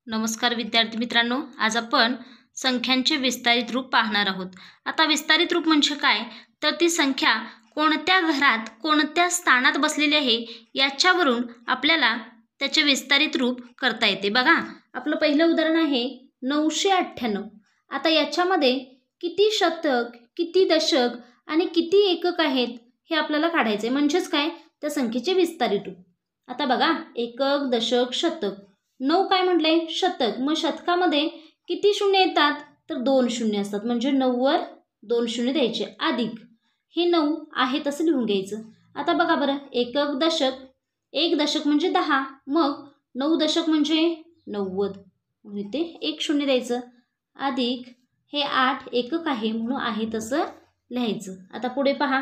नमस्कार विद्यार्थी मित्रांनो, आज आपण संख्यांचे विस्तारित रूप पाहणार आहोत. आता विस्तारित रूप म्हणजे काय, तर ती संख्या कोणत्या घरात कोणत्या स्थानात बसलेली आहे याच्यावरून आपल्याला त्याचे विस्तारित रूप करता येते. बघा, आपलं पहिलं उदाहरण आहे 998. आता याच्यामध्ये किती शतक, किती दशक आणि किती एकक आहेत हे आपल्याला काढायचे, म्हणजेच काय, त्या संख्येचे विस्तारित रूप. आता बघा, एकक, दशक, शतक. 9 काय म्हटले, शतक. मग शतकामध्ये किती शून्य येतात, तर 2 शून्य असतात, म्हणजे 9 वर 2 शून्य द्यायचे, अधिक हे 9 आहे तसं लिहून घ्यायचं. आता बघा बरं, एकक, दशक. एक दशक म्हणजे 10, मग 9 दशक म्हणजे 90, म्हणून इथे 1 शून्य द्यायचं, अधिक हे 8 एकक आहे म्हणून आहे तसं लिहायचं. आता पुढे पहा,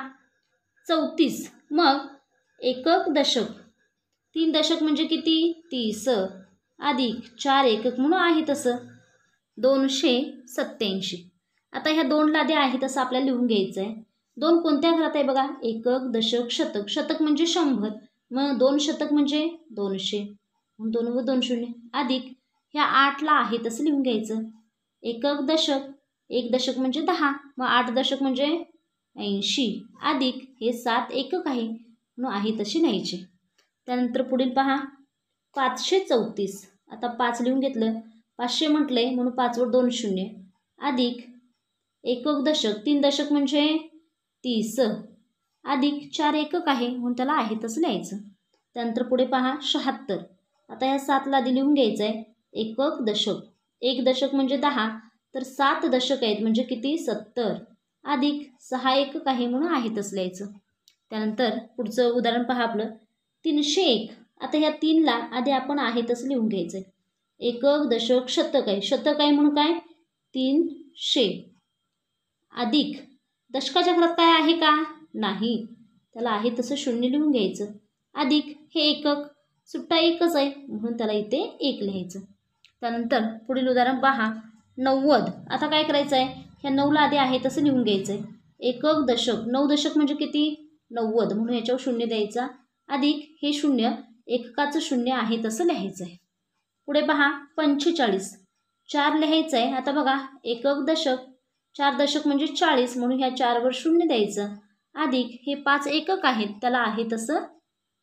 34. मग एकक, दशक. 3 दशक म्हणजे किती, 30, अधिक 4 एकक म्हणून आहे तसं 287. आता ह्या 2 लाद्या आहे तसं आपल्याला लिहून घ्यायचं आहे. 2 कोणत्या घरात आहे बघा, एकक, दशक, शतक. शतक म्हणजे 100, मग 2 शतक म्हणजे 200, 2 व 2 शून्य, अधिक ह्या 8 ला आहे तसं लिहून घ्यायचं. एकक, दशक. 1 दशक म्हणजे 10, मग 8 दशक म्हणजे 80, अधिक हे 7 एकक आहे म्हणून आहे तशी लिहायची. त्यानंतर पुढील पहा, 534. आता 5 लिहून घेतलं, 500 म्हटलंय म्हणून 5 वर 2 शून्य, अधिक एकक, दशक. 3 दशक म्हणजे 30, अधिक 4 एकक आहे म्हणून त्याला आहे तसं लिहायचं. त्यानंतर पुढे पहा, 76. आता ह्या 7 लादी लिहून घ्यायचं आहे. एकक, दशक. 1 दशक म्हणजे 10, तर 7 दशक आहेत म्हणजे किती, 70, अधिक 6 एकक आहे म्हणून आहे तसं लिहायचं. त्यानंतर पुढचं उदाहरण पहा आपलं 301. आता ह्या 3 ला आधी आपण आहे तसं लिहून घ्यायचं आहे. एकक, दशक, शतक आहे. शतक आहे म्हणून काय, 300, अधिक दशकाच्या घरात काय आहे का, नाही, त्याला आहे तसं शून्य लिहून घ्यायचं, अधिक हे एकक, सुट्टा एकच आहे म्हणून त्याला इथे 1 लिहायचं. त्यानंतर पुढील उदाहरण पहा, 90. आता काय करायचं आहे, ह्या 9 ला आधी आहे तसं लिहून घ्यायचं आहे. एकक, दशक. 9 दशक म्हणजे किती, 90, म्हणून याच्यावर शून्य द्यायचा, अधिक हे शून्य, एककाचं शून्य आहे तसं लिहायचं आहे. पुढे पहा, 45. 4 लिहायचं आहे. आता बघा, एकक, दशक. 4 दशक म्हणजे 40, म्हणून ह्या 4 वर शून्य द्यायचं, अधिक हे 5 एकक आहेत त्याला आहे तसं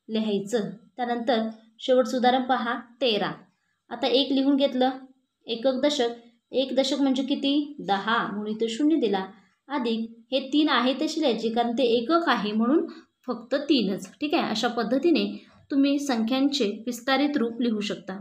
लिहायचं. त्यानंतर शेवटचं उदाहरण पहा, 13. आता 1 लिहून घेतलं, एकक, दशक. 1 दशक म्हणजे किती, 10, म्हणून इथे शून्य दिला, अधिक हे 3 आहे तशी लिहायची, कारण ते एकक आहे म्हणून फक्त 3च. ठीक आहे, अशा पद्धतीने तुम्ही संख्यांचे विस्तारित रूप लिहू शकता.